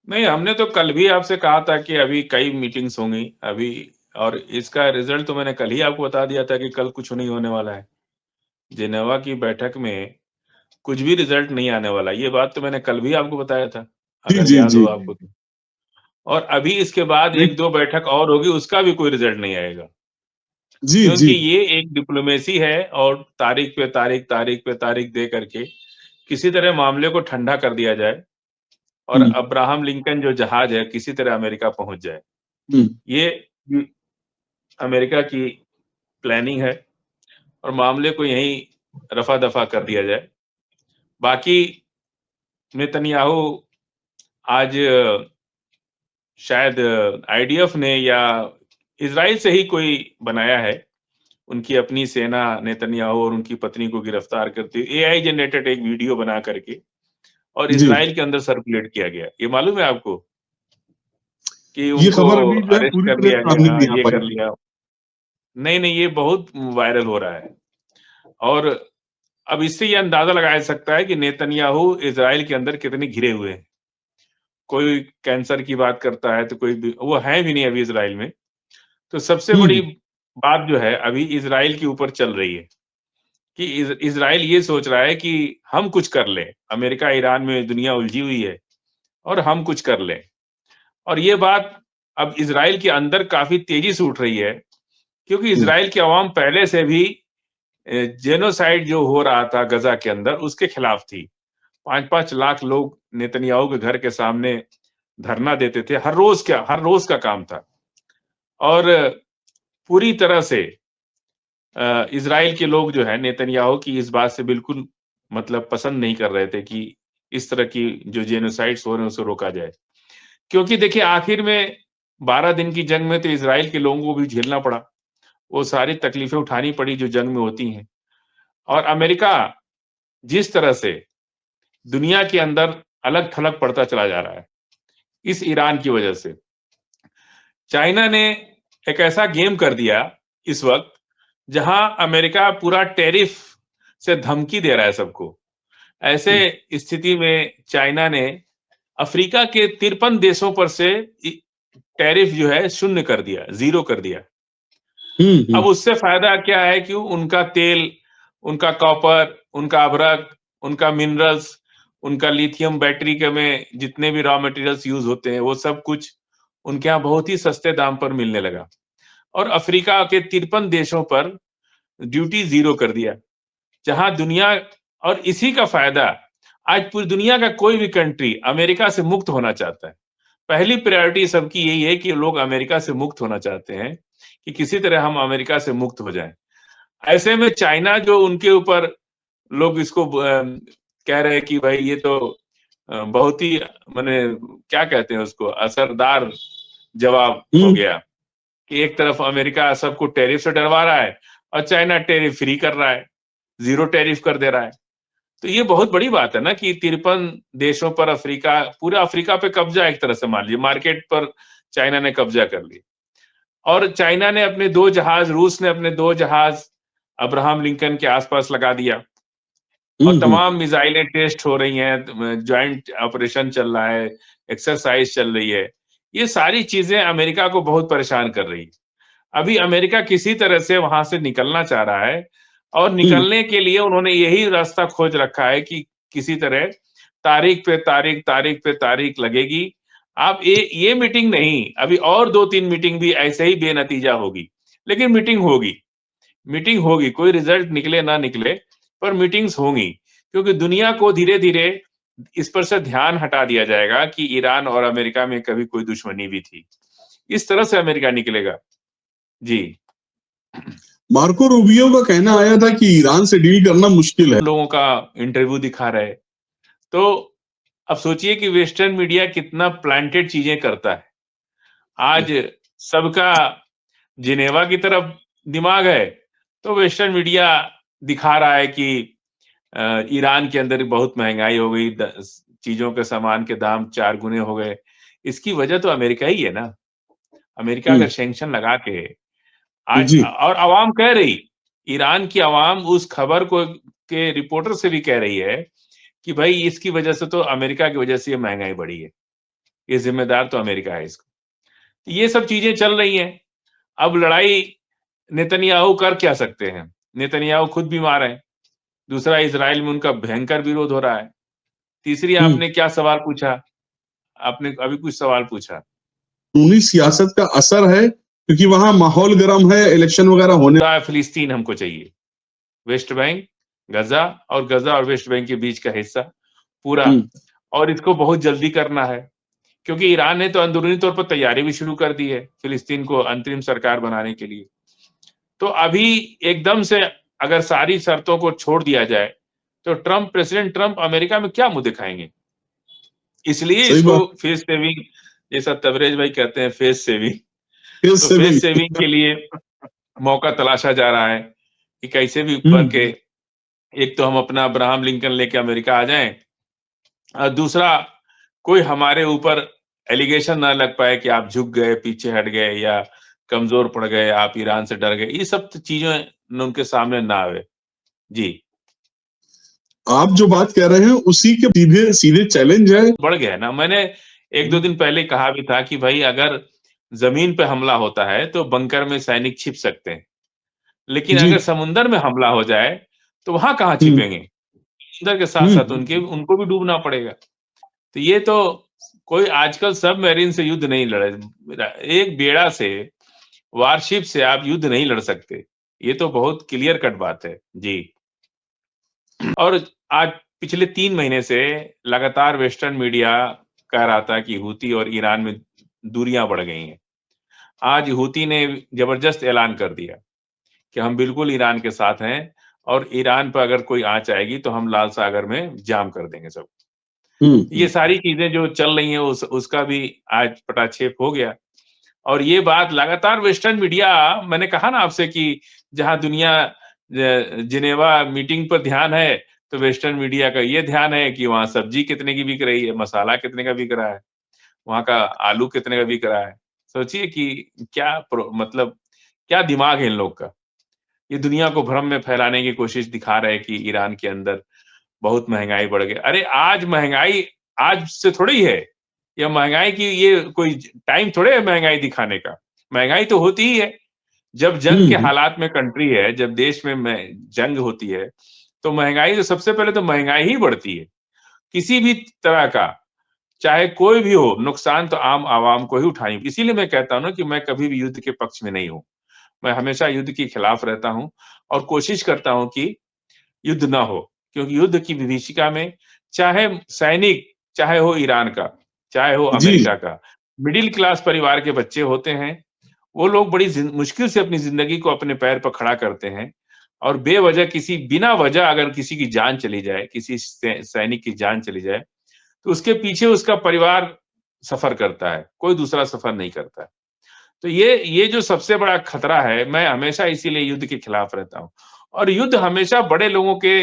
नहीं, हमने तो कल भी आपसे कहा था कि अभी कई मीटिंग्स होंगी अभी, और इसका रिजल्ट तो मैंने कल ही आपको बता दिया था कि कल कुछ नहीं होने वाला है। जिनेवा की बैठक में कुछ भी रिजल्ट नहीं आने वाला, ये बात तो मैंने कल भी आपको बताया था, जी, अगर जी, याद हो जी। आपको तो। और अभी इसके बाद नहीं 1-2 बैठक और होगी, उसका भी कोई रिजल्ट नहीं आएगा। जी, क्योंकि जी। ये एक डिप्लोमेसी है और तारीख पे तारीख, तारीख पे तारीख दे करके किसी तरह मामले को ठंडा कर दिया जाए और हुँ, अब्राहम लिंकन जो जहाज है किसी तरह अमेरिका पहुँच जाए। हुँ। ये अमेरिका की प्लानिंग है और मामले को यहीं रफ़ा-दफ़ा कर दिया जाए। बाकी नेतन्याहू आज शायद आईडीएफ ने या इज़राइल से ही कोई बनाया है, उनकी अपनी सेना नेतन्याहू और उनकी पत्नी को गिरफ्तार करती हुई एआई जनरेटेड एक वीडियो बना करके और जी, इज़राइल के अंदर सर्कुलेट किया गया। ये मालूम है आपको कि ये उनको खबर अभी जो है अरेस्ट पूरी कर तरह लिया सामने गया, नहीं आ ये पाई। कर लिया। नहीं, नहीं, ये बहुत वायरल हो रहा है और अब इससे ये अंदाज़ा लगाया जा सकता है कि नेतन्याहू इज़राइल के अंदर कितने घिरे हुए हैं। कोई कैंसर की बात करता है, तो कोई भी वो है भी नहीं अभी इज़राइल में। तो सबसे हुँ, बड़ी हुँ, बात जो है अभी इज़राइल के ऊपर चल रही है कि इज़राइल ये सोच रहा है कि हम कुछ कर लें। अमेरिका, ईरान में दुनिया उलझी हुई है और हम कुछ कर लें। और ये बात अब इज़राइल के अंदर काफ़ी तेज़ी से उठ रही है, क्योंकि हुँ, इज़राइल की अवाम पहले से भी जेनोसाइड जो हो रहा था गज़ा के अंदर, उसके खिलाफ थी। 5-5 लाख लोग नेतन्याहू के घर के सामने धरना देते थे। हर रोज़ का काम था और पूरी तरह से इज़राइल के लोग जो है नेतन्याहू की इस बात से बिल्कुल मतलब पसंद नहीं कर रहे थे कि इस तरह की जो जेनोसाइड्स हो रहे हैं, उसे रोका जाए। क्योंकि देखिए आखिर में 12 दिन की जंग में तो इज़राइल के लोगों को भी झेलना पड़ा। वो सारी तकलीफ़ें उठानी पड़ी जो जंग में होती हैं। और अमेरिका जिस तरह से दुनिया के अंदर अलग-थलग पड़ता चला जा रहा है, इस ईरान की वजह से। चाइना ने एक ऐसा गेम कर दिया इस वक़्त, जहाँ अमेरिका पूरा टैरिफ से धमकी दे रहा है सबको। ऐसे हुँ, स्थिति में चाइना ने अफ्रीका के 53 देशों पर से टैरिफ जो है शून्य कर दिया, ज़ीरो कर दिया। हुँ, अब हुँ, उससे फ़ायदा क्या है कि उनका तेल, उनका कॉपर, उनका अभ्रक, उनका मिनरल्स, उनका लिथियम बैटरी के में जितने भी रॉ मटेरियल्स यूज़ होते हैं, वो सब कुछ उनके यहाँ बहुत ही सस्ते दाम पर मिलने लगा। और अफ्रीका के 53 देशों पर ड्यूटी ज़ीरो कर दिया। जहाँ दुनिया और इसी का फ़ायदा आज पूरी दुनिया का कोई भी कंट्री अमेरिका से मुक्त होना चाहता है। पहली प्रायोरिटी सबकी यही है कि लोग अमेरिका से मुक्त होना चाहते हैं, कि किसी तरह हम अमेरिका से मुक्त हो जाएँ। ऐसे में चाइना जो उनके ऊपर लोग इसको कह रहे हैं कि भाई ये तो बहुत ही माने क्या कहते हैं उसको असरदार जवाब हो हुँ। गया, कि एक तरफ अमेरिका सबको टैरिफ से डरवा रहा है और चाइना टैरिफ फ्री कर रहा है, ज़ीरो टैरिफ कर दे रहा है। तो ये बहुत बड़ी बात है ना कि 53 देशों पर अफ्रीका पूरा अफ्रीका पे कब्ज़ा एक तरह से मान लीजिए, मार्केट पर चाइना ने कब्ज़ा कर लिया। और चाइना ने अपने 2 जहाज़ रूस ने अपने 2 जहाज़ अब्राहम लिंकन के आस-पास लगा दिया और हुँ, हुँ। तमाम मिसाइलें टेस्ट हो रही हैं, जॉइंट ऑपरेशन चल रहा है, एक्सरसाइज़ चल रही है। ये सारी चीज़ें अमेरिका को बहुत परेशान कर रही है। अभी अमेरिका किसी तरह से वहाँ से निकलना चाह रहा है और हुँ, निकलने के लिए उन्होंने यही रास्ता खोज रखा है कि किसी तरह तारीख पे तारीख, तारीख पे तारीख लगेगी। आप ये मीटिंग नहीं, अभी और 2-3 मीटिंग भी ऐसे ही बेनतीजा होगी। लेकिन मीटिंग होगी, कोई रिज़ल्ट निकले ना निकले, पर मीटिंग्स होंगी। क्योंकि दुनिया को धीरे-धीरे इस पर से ध्यान हटा दिया जाएगा कि ईरान और अमेरिका में कभी कोई दुश्मनी भी थी। इस तरह से अमेरिका निकलेगा। जी। मार्को रूबियो का कहना आया था कि ईरान से डील करना मुश्किल है। लोगों का इंटरव्यू दिखा रहे। तो अब सोचिए कि वेस्टर्न मीडिया कितना प्लांटेड चीज़ें करता है। हुँ, आज सबका जिनेवा की तरफ दिमाग है, तो वेस्टर्न मीडिया दिखा रहा है कि ईरान के अंदर बहुत महँगाई हो गई, द चीज़ों के सामान के दाम 4 गुने हो गए। इसकी वजह तो अमेरिका ही है ना। अमेरिका हुँ, अगर सैंक्शन लगा के आज जी, और अवाम कह रही, ईरान की अवाम उस खबर को के रिपोर्टर से भी कह रही है कि भाई इसकी वजह से तो अमेरिका की वजह से ये महँगाई बढ़ी है। ये जिम्मेदार तो अमेरिका है इसको। तो ये सब चीजें चल रही हैं। अब लड़ाई नेतन्याहू कर क्या सकते हैं? नेतन्याहू खुद बीमार है, दूसरा इजराइल में उनका भयंकर विरोध हो रहा है, तीसरी आपने क्या सवाल पूछा? आपने अभी कुछ सवाल पूछा। अंदरूनी सियासत का असर है, क्योंकि वहां माहौल गर्म है, इलेक्शन वगैरह होने। फिलिस्तीन हमको चाहिए, वेस्ट बैंक, गजा और वेस्ट बैंक के बीच का हिस्सा पूरा, और इसको बहुत जल्दी करना है, क्योंकि ईरान ने तो अंदरूनी तौर पर तैयारी भी शुरू कर दी है फिलिस्तीन को अंतरिम सरकार बनाने के लिए। तो अभी एकदम से अगर सारी शर्तों को छोड़ दिया जाए तो प्रेसिडेंट ट्रंप अमेरिका में क्या मुंह दिखाएंगे? इसलिए इसको फेस सेविंग, जैसा तबरेज भाई कहते हैं, फेस सेविंग, तो फेस सेविंग के लिए मौका तलाशा जा रहा है कि कैसे भी ऊपर के, एक तो हम अपना अब्राहम लिंकन लेके अमेरिका आ जाएं, और दूसरा कोई हमारे ऊपर एलिगेशन ना लग पाए कि आप झुक गए, पीछे हट गए या कमजोर पड़ गए, आप ईरान से डर गए, ये सब चीजें उनके सामने ना आवे। जी, आप जो बात कह रहे हैं उसी के सीधे सीधे चैलेंज है। बढ़ गया ना। मैंने 1-2 दिन पहले कहा भी था कि भाई अगर जमीन पे हमला होता है तो बंकर में सैनिक छिप सकते हैं, लेकिन अगर समुंदर में हमला हो जाए तो वहां कहाँ छिपेंगे? समुंदर के साथ साथ उनको भी डूबना पड़ेगा। तो ये तो कोई आजकल सबमरीन से युद्ध नहीं लड़े, एक बेड़ा से, वारशिप से आप युद्ध नहीं लड़ सकते, ये तो बहुत क्लियर कट बात है। जी, और आज पिछले 3 महीने से लगातार वेस्टर्न मीडिया कह रहा था कि हूती और ईरान में दूरियां बढ़ गई हैं। आज हूती ने जबरदस्त ऐलान कर दिया कि हम बिल्कुल ईरान के साथ हैं, और ईरान पर अगर कोई आंच आएगी तो हम लाल सागर में जाम कर देंगे सब। ये सारी चीजें जो चल रही हैं उसका भी आज पटाक्षेप हो गया। और ये बात लगातार वेस्टर्न मीडिया, मैंने कहा ना आपसे कि जहां दुनिया जिनेवा मीटिंग पर ध्यान है, तो वेस्टर्न मीडिया का ये ध्यान है कि वहां सब्जी कितने की बिक रही है, मसाला कितने का बिक रहा है, वहां का आलू कितने का बिक रहा है। सोचिए कि क्या मतलब क्या दिमाग है इन लोग का। ये दुनिया को भ्रम में फैलाने की कोशिश दिखा रहे हैं कि ईरान के अंदर बहुत महंगाई बढ़ गई। अरे आज महंगाई आज से थोड़ी है, या महंगाई की ये कोई टाइम थोड़े है महंगाई दिखाने का। महंगाई तो होती ही है जब जंग के हालात में कंट्री है, जब देश में जंग होती है, तो महंगाई तो सबसे पहले तो महंगाई ही बढ़ती है। किसी भी तरह का, चाहे कोई भी हो, नुकसान तो आम आवाम को ही उठानी। इसीलिए मैं कहता हूं ना कि मैं कभी भी युद्ध के पक्ष में नहीं हूं, मैं हमेशा युद्ध के खिलाफ रहता हूं, और कोशिश करता हूं कि युद्ध ना हो, क्योंकि युद्ध की विभीषिका में चाहे सैनिक, चाहे हो ईरान का, चाहे हो अमेरिका का, मिडिल क्लास परिवार के बच्चे होते हैं, वो लोग बड़ी मुश्किल से अपनी जिंदगी को अपने पैर पर खड़ा करते हैं, और बेवजह किसी बिना वजह अगर किसी की जान चली जाए, किसी सैनिक की जान चली जाए, तो उसके पीछे उसका परिवार सफर करता है, कोई दूसरा सफर नहीं करता है। तो ये जो सबसे बड़ा खतरा है, मैं हमेशा इसीलिए युद्ध के खिलाफ रहता हूँ। और युद्ध हमेशा बड़े लोगों के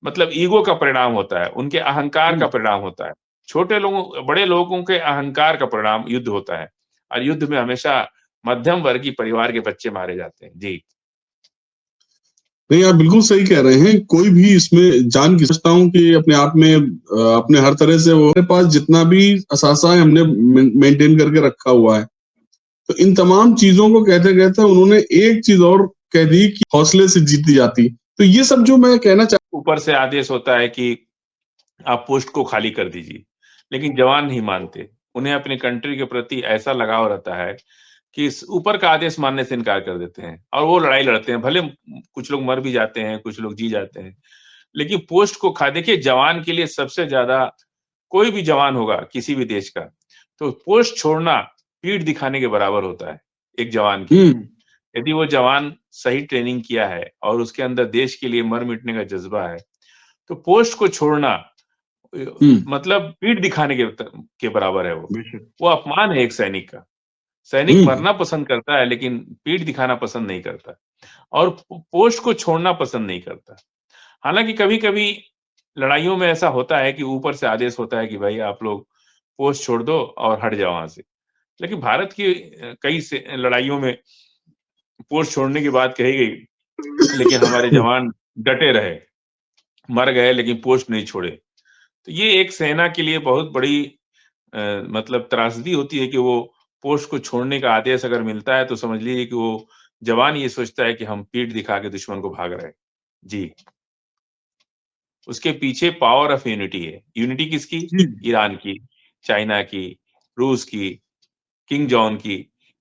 मतलब ईगो का परिणाम होता है, उनके अहंकार का परिणाम होता है। बड़े लोगों के अहंकार का परिणाम युद्ध होता है, और युद्ध में हमेशा मध्यम वर्गीय परिवार के बच्चे मारे जाते हैं। जी, नहीं, आप बिल्कुल सही कह रहे हैं। कोई भी इसमें जान की समझता हूँ कि अपने आप में अपने हर तरह से वो अपने पास जितना भी असासा है हमने मेंटेन करके रखा हुआ है। तो इन तमाम चीजों को कहते कहते उन्होंने एक चीज और कह दी कि हौसले से जीती जाती। तो ये सब जो मैं कहना चाहता, ऊपर से आदेश होता है कि आप पोस्ट को खाली कर दीजिए, लेकिन जवान नहीं मानते। उन्हें अपनी कंट्री के प्रति ऐसा लगाव रहता है कि इस ऊपर का आदेश मानने से इनकार कर देते हैं, और वो लड़ाई लड़ते हैं। भले कुछ लोग मर भी जाते हैं, कुछ लोग जी जाते हैं, लेकिन पोस्ट को खा देखिए, जवान के लिए सबसे ज्यादा, कोई भी जवान होगा किसी भी देश का, तो पोस्ट छोड़ना पीठ दिखाने के बराबर होता है एक जवान के लिए। यदि वो जवान सही ट्रेनिंग किया है और उसके अंदर देश के लिए मर मिटने का जज्बा है, तो पोस्ट को छोड़ना मतलब पीठ दिखाने के बराबर है। वो अपमान है एक सैनिक का। सैनिक मरना पसंद करता है, लेकिन पीठ दिखाना पसंद नहीं करता, और पोस्ट को छोड़ना पसंद नहीं करता। हालांकि कभी कभी लड़ाइयों में ऐसा होता है कि ऊपर से आदेश होता है कि भाई आप लोग पोस्ट छोड़ दो और हट जाओ वहां से, लेकिन भारत की कई लड़ाइयों में पोस्ट छोड़ने की बात कही गई, लेकिन हमारे जवान डटे रहे, मर गए लेकिन पोस्ट नहीं छोड़े। तो ये एक सेना के लिए बहुत बड़ी मतलब त्रासदी होती है कि वो पोस्ट को छोड़ने का आदेश अगर मिलता है तो समझ लीजिए कि वो जवान ये सोचता है कि हम पीठ दिखा के दुश्मन को भाग रहे हैं। जी। उसके पीछे पावर ऑफ यूनिटी है। यूनिटी किसकी? जी ईरान की, चाइना की, रूस की, किंग जॉन की।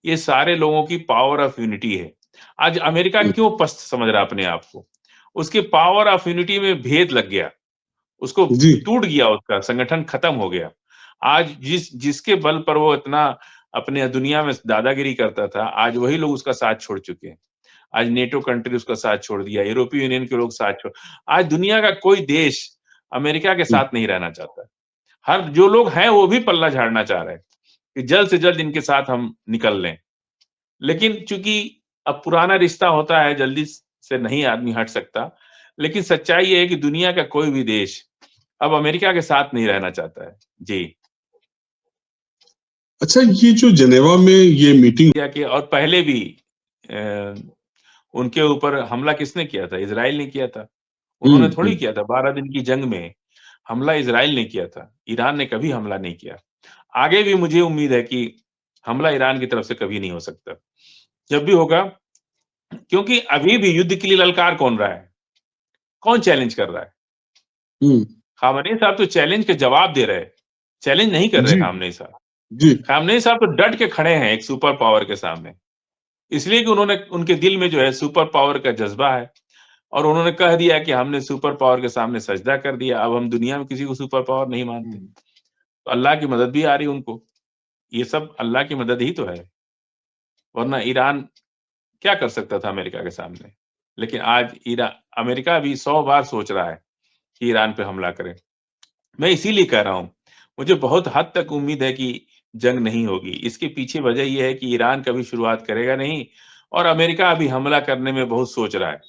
ये सारे लोगों की पावर ऑफ यूनिटी है। आज अमेरिका क्यों पस्त समझ रहा है अपने आप को? उसके पावर ऑफ यूनिटी में भेद लग गया। उसको जी टूट गया, उसका संगठन खत्म हो गया। आज जिसके बल पर वो इतना अपने दुनिया में दादागिरी करता था, आज वही लोग उसका साथ छोड़ चुके हैं। आज नेटो कंट्री उसका साथ छोड़ दिया, यूरोपीय यूनियन के लोग साथ छोड़। आज दुनिया का कोई देश अमेरिका के साथ नहीं रहना चाहता। हर जो लोग हैं वो भी पल्ला झाड़ना चाह रहे हैं कि जल्द से जल्द इनके साथ हम निकल लें। लेकिन चूंकि अब पुराना रिश्ता होता है, जल्दी से नहीं आदमी हट सकता। लेकिन सच्चाई ये है कि दुनिया का कोई भी देश अब अमेरिका के साथ नहीं रहना चाहता है। जी। अच्छा, ये जो जेनेवा में ये मीटिंग किया कि और पहले भी अ, उनके ऊपर हमला किसने किया था? इज़राइल ने किया था। उन्होंने थोड़ी हम्म, किया था। 12 दिन की जंग में हमला इज़राइल ने किया था। ईरान ने कभी हमला नहीं किया। आगे भी मुझे उम्मीद है कि हमला ईरान की तरफ से कभी नहीं हो सकता। जब भी होगा, क्योंकि अभी भी युद्ध के लिए ललकार कौन रहा है? कौन चैलेंज कर रहा है? हम्म, खामनेई साहब तो चैलेंज के जवाब दे रहे हैं। चैलेंज नहीं कर रहे जी खामनेई साहब। जी खामनेई साहब तो डट के खड़े हैं एक सुपर पावर के सामने। इसलिए कि उन्होंने उनके दिल में जो है सुपर पावर का जज़्बा है और उन्होंने कह दिया कि हमने सुपर पावर के सामने सजदा कर दिया, अब हम दुनिया में किसी को सुपर पावर नहीं मानते। हम्म, तो अल्लाह की मदद भी आ रही है उनको। ये सब अल्लाह की मदद ही तो है। वरना ईरान क्या कर सकता था अमेरिका के सामने? लेकिन आज अमेरिका भी 100 बार सोच रहा है कि ईरान पे हमला करे। मैं इसीलिए कह रहा हूँ, मुझे बहुत हद तक उम्मीद है कि जंग नहीं होगी। इसके पीछे वजह ये है कि ईरान कभी शुरुआत करेगा नहीं और अमेरिका अभी हमला करने में बहुत सोच रहा है।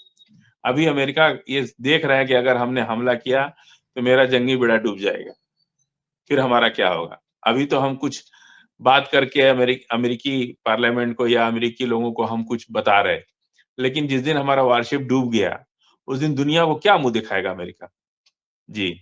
अभी अमेरिका ये देख रहा है कि अगर हमने हमला किया, तो मेरा जंगी बेड़ा डूब जाएगा। फिर हमारा क्या होगा? अभी तो हम कुछ बात करके अमेरिकी पार्लियामेंट को या अमेरिकी लोगों को हम कुछ बता रहे। लेकिन जिस दिन हमारा वारशिप डूब गया, उस दिन दुनिया को क्या मुँह दिखाएगा अमेरिका? जी।